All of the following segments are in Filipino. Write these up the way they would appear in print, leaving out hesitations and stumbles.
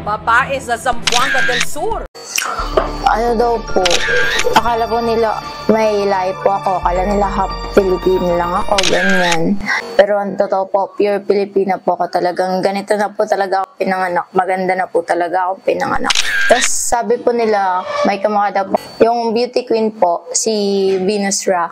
Babae sa Zamboanga del Sur. Ano daw po, akala po nila may lahi po ako, akala nila half Filipino lang ako, ganyan. Pero ang totoo po, pure Filipina po ako, talagang ganito na po talaga ako pinanganak, maganda na po talaga ako pinanganak. Tapos sabi po nila, may kamukha daw po, yung beauty queen po, si Venus Ra.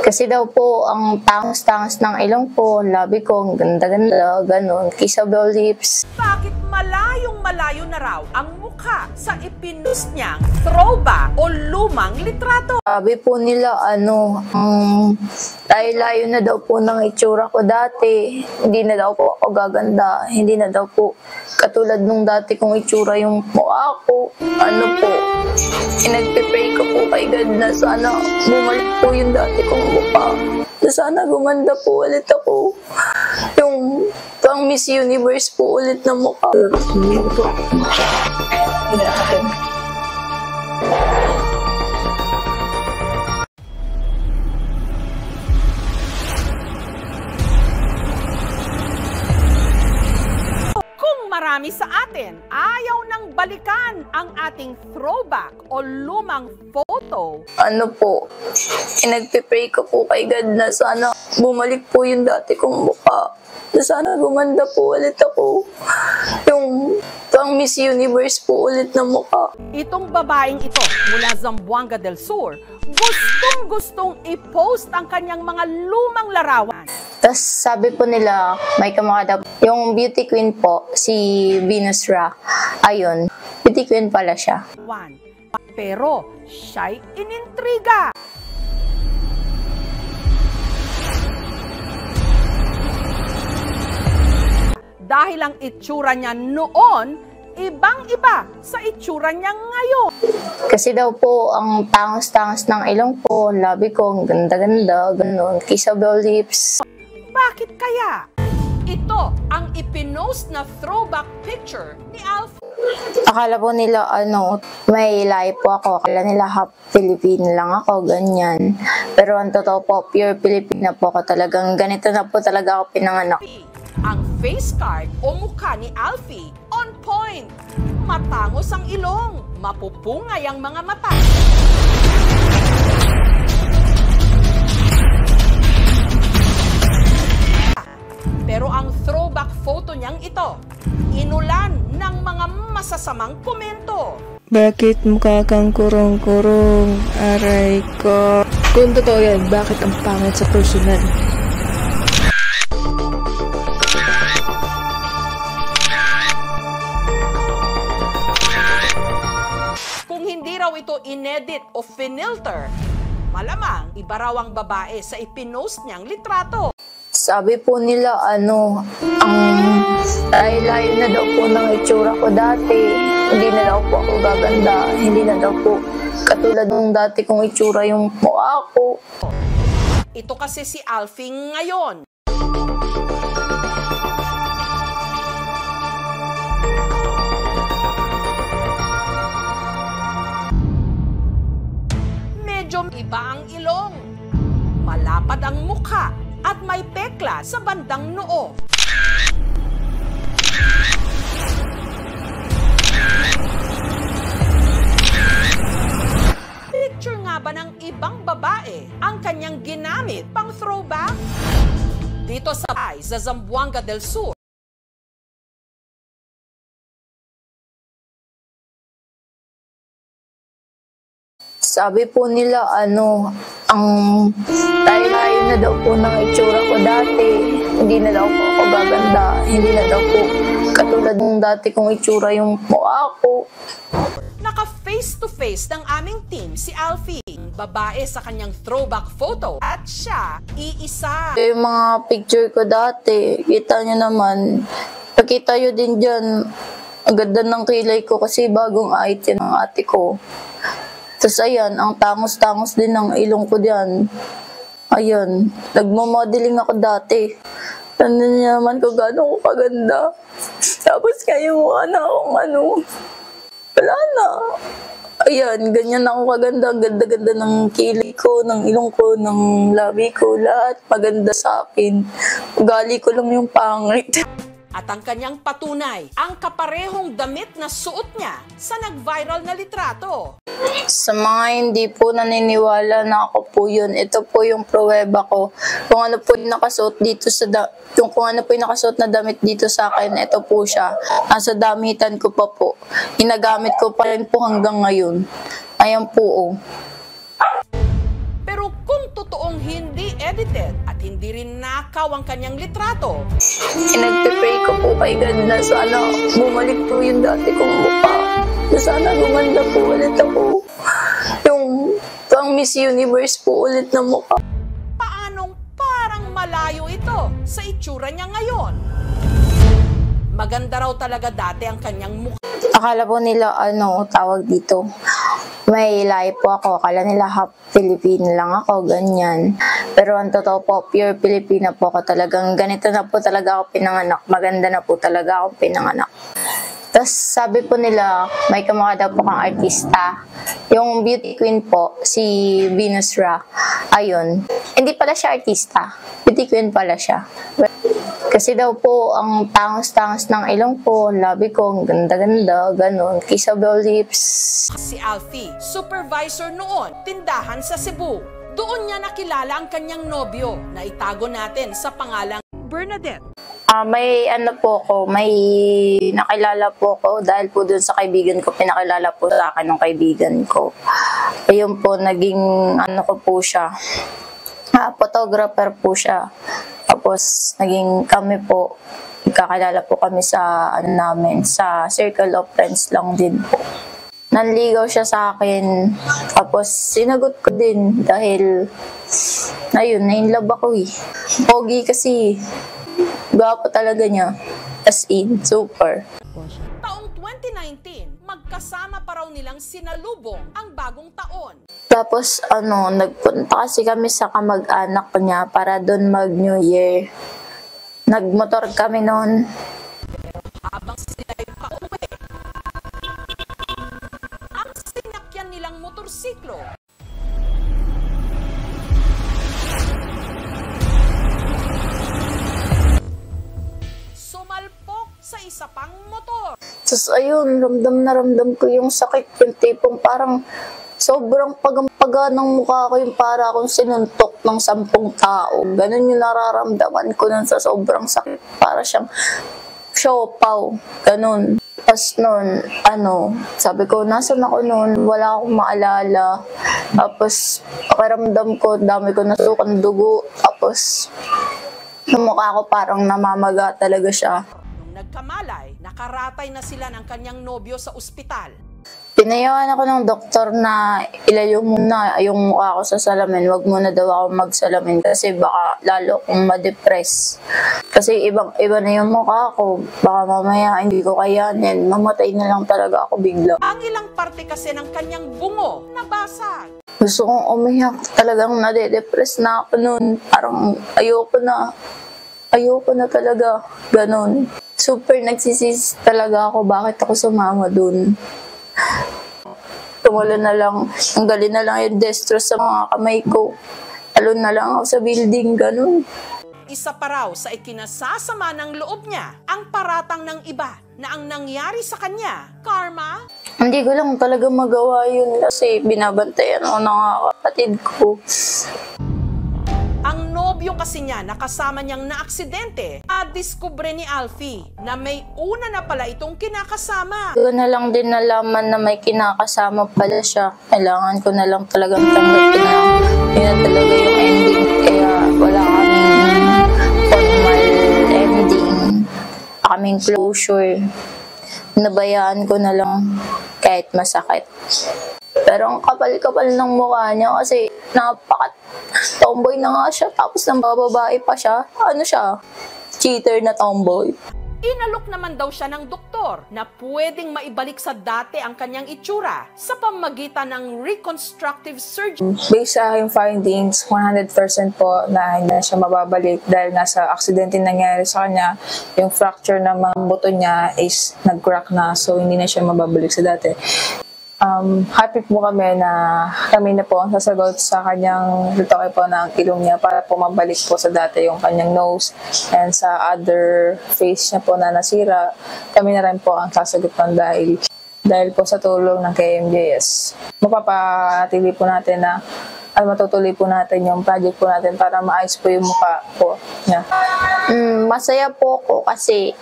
Kasi daw po, ang tangos-tangos ng ilong po, labi ko, ang ganda-ganda, ganun, kissable lips. Bakit malayo na raw ang mukha sa ipinost niyang throwback o lumang litrato? Sabi po nila, layo-layo na daw po ng itsura ko dati. Hindi na daw po ako gaganda. Hindi na daw po katulad nung dati kong itsura yung mukha ko. Nagpipray ko po kay God na sana bumalik po yung dati kong mukha. Na sana gumanda po ulit ako. Yung pang Miss Universe po ulit na mukha. Marami sa atin ayaw nang balikan ang ating throwback o lumang photo. Nagpipray ko po kay God na sana bumalik po yung dati kong mukha. Na sana gumanda po ulit ako. Yung pang Miss Universe po ulit na mukha. Itong babaeng ito mula Zamboanga del Sur, gustong-gustong i-post ang kanyang mga lumang larawan. Tapos sabi po nila, may kamukha daw. Yung beauty queen po, si Venus Ra. Ayun, beauty queen pala siya. Pero siya'y inintriga. Dahil ang itsura niya noon, ibang-iba sa itsura niya ngayon. Kasi daw po, ang tangos-tangos ng ilong po, labi ko, ang ganda-ganda, ganun, kissable lips. Bakit kaya? Ito ang ipinost na throwback picture ni Alfie. Akala po nila, may lahi po ako, akala nila half Filipino lang ako, ganyan. Pero ang totoo po, pure Filipina po ako, talagang ganito na po talaga ako pinanganak. Ang face card o mukha ni Alfie, on point. Matangos ang ilong, mapupungay ang mga mata. Pero ang throwback photo niyang ito, inulan ng mga masasamang komento. Bakit mukha kang kurong-kurong? Aray ko. Kung totoo yan, bakit ang pangit sa personal? Kung hindi raw ito inedit o finilter, malamang iba raw ang babae sa ipinost niyang litrato. Sabi po nila, ang layo na daw po ng itsura ko dati. Hindi na daw po ako gaganda. Hindi na daw po katulad nung dati kong itsura yung mukha ko. Ito kasi si Alfie ngayon. Medyo iba ang ilong. Malapad ang mukha. At may pekla sa bandang noo. Picture nga ba ng ibang babae ang kanyang ginamit pang throwback? Dito sa Zamboanga del Sur. Sabi po nila, ang layo na daw po ng itsura ko dati. Hindi na daw po ako gaganda. Hindi na daw po katulad nung dati kong itsura yung mukha ko. Naka-face to face ng aming team si Alfie, babae sa kanyang throwback photo. At siya, iisa. Yung mga picture ko dati, kita nyo naman, nakita nyo din dyan, ang ganda ng kilay ko kasi bagong item ng ate ko. Tapos ayan, ang tangos-tangos din ng ilong ko diyan. Ayun, nagmo-modeling ako dati. Ano niya naman kung gaano ko kaganda. Tapos kayo mukha na akong wala na. Ayan, ganyan ako kaganda. Ang ganda-ganda ng kilay ko, ng ilong ko, ng labi ko. Lahat maganda sa akin. Ugali ko lang yung pangit. At ang kanyang patunay, ang kaparehong damit na suot niya sa nag-viral na litrato. Sa mga hindi po naniniwala na ako po yun, ito po yung pruweba ko. Kung ano po yung nakasuot dito kung ano po yung nakasuot na damit dito sa akin, ito po siya. Nasa damitan ko pa po. Ginagamit ko pa rin po hanggang ngayon. Ayan po oh. Pero kung totoong hindi edited at hindi rin nakaw ang kanyang litrato, Nagpe-pray ko po kay God na sana bumalik po yung dati kong mukha. Na sana gumanda po ulit ako. Yung pang Miss Universe po ulit na mukha. paanong parang malayo ito sa itsura niya ngayon? Maganda raw talaga dati ang kanyang mukha. Akala po nila tawag dito. May lahi po ako. Akala nila half Filipino lang ako, ganyan. Pero ang totoo po, pure Filipina po ako talagang. Ganito na po talaga ako pinanganak. Maganda na po talaga ako pinanganak. Tapos sabi po nila, may kamukha daw po kang artista. Yung beauty queen po, si Venus Ra. Ayun. Hindi pala siya artista. Beauty queen pala siya. Kasi daw po, ang tangos-tangos ng ilong po, labi ko, ang ganda-ganda, ganun. Kissable lips. Si Alfie, supervisor noon, tindahan sa Cebu. Doon niya nakilala ang kanyang nobyo na itago natin sa pangalang Bernadette. May may nakilala po ko dahil po dun sa kaibigan ko, pinakilala po sa akin ng kaibigan ko. Ayun po, naging ko po siya. Photographer po siya. Tapos, naging kami po, kakilala po kami sa, sa circle of friends lang din po. Nanligaw siya sa akin, tapos sinagot ko din dahil, ayun, na-inlove ako eh. Pogi kasi, gwapo talaga niya, as in, super. Taong 2019, magkasama pa raw nilang sinalubong ang bagong taon. Tapos, nagpunta kasi kami sa kamag-anak niya para doon mag-New Year. Nagmotor kami noon. Habang sila'y pauwi, ang sinakyan nilang motorsiklo sumalpok sa isa pang motor. Tapos ayun, ramdam na ramdam ko yung sakit, yung tipong parang sobrang pagampaga ng mukha ko, yung para akong sinuntok ng 10 tao. Ganun yung nararamdaman ko nun sa sobrang sakit. Para siyang siopaw, ganun. Tapos nun, sabi ko, nasan ako nun? Wala akong maalala. Tapos, pakiramdam ko, dami ko nasukan dugo. Tapos, yung mukha ko parang namamaga talaga siya. Nung nagkamalay, nakaratay na sila ng kanyang nobyo sa ospital. Pinayaan ako ng doktor na ilayo muna yung mukha ko sa salamin. Wag muna daw ako magsalamin kasi baka lalo akong ma-depress. Kasi iba na yung mukha ko. Baka mamaya hindi ko kayanin. Mamatay na lang talaga ako bigla. Ang ilang parte kasi ng kanyang bungo nabasag. Gusto kong umiyak. Talagang nade-depress na ako noon. Parang ayoko na. Ayoko na talaga. Ganon. Super nagsisisi talaga ako. Bakit ako sumama dun? Tumalo na lang, tanggalin na lang yung destro sa mga kamay ko. Alon na lang ako sa building, ganun. Isa pa raw sa ikinasasama ng loob niya ang paratang ng iba na ang nangyari sa kanya, karma. Hindi ko lang talaga magawa yun kasi binabantayan ako ng mga kapatid ko. Ang nobyo kasi niya nakasama niyang naaksidente at diskubre ni Alfie na may una na pala itong kinakasama. Ko na lang din nalaman na may kinakasama pala siya. Kailangan ko na lang talagang tanggapin na yun na talaga yung ending. Kaya wala kaming formal ending. Kaming closure. Nabayaan ko na lang kahit masakit. Pero ang kapal-kapal ng mukha niya kasi tomboy na nga siya. Tapos nang bababae pa siya. Ano siya? Cheater na tomboy. Inalok naman daw siya ng doktor na pwedeng maibalik sa dati ang kanyang itsura sa pamagitan ng reconstructive surgery. Based sa aking findings, 100% po na hindi na siya mababalik dahil nasa aksidente nangyari sa kanya. Yung fracture ng mga buto niya is nag-crack na, so hindi na siya mababalik sa dati. Happy po kami na kami na po ang sasagot sa kanyang retoke po ng ilong niya para po mabalik po sa dati yung kanyang nose, and sa other face niya po na nasira, kami na rin po ang sasagot ng dahil po sa tulong ng KMJS. Mapapatili po natin na matutuloy po natin yung project po natin para maayos po yung mukha po niya. Masaya po ako kasi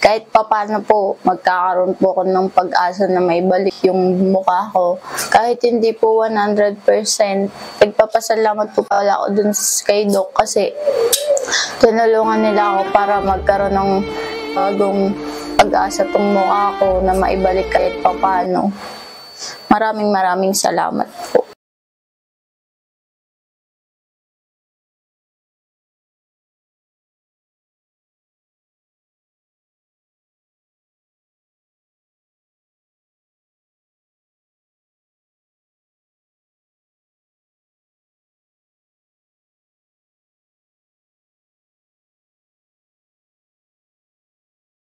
kahit papano po magkakaroon po ako ng pag-asa na may balik yung mukha ko. Kahit hindi po 100%, nagpapasalamat po pala ako dun kay Doc kasi tinulungan nila ako para magkaroon ng bagong pag-asa tong mukha ko na maibalik kahit papano. Maraming salamat po.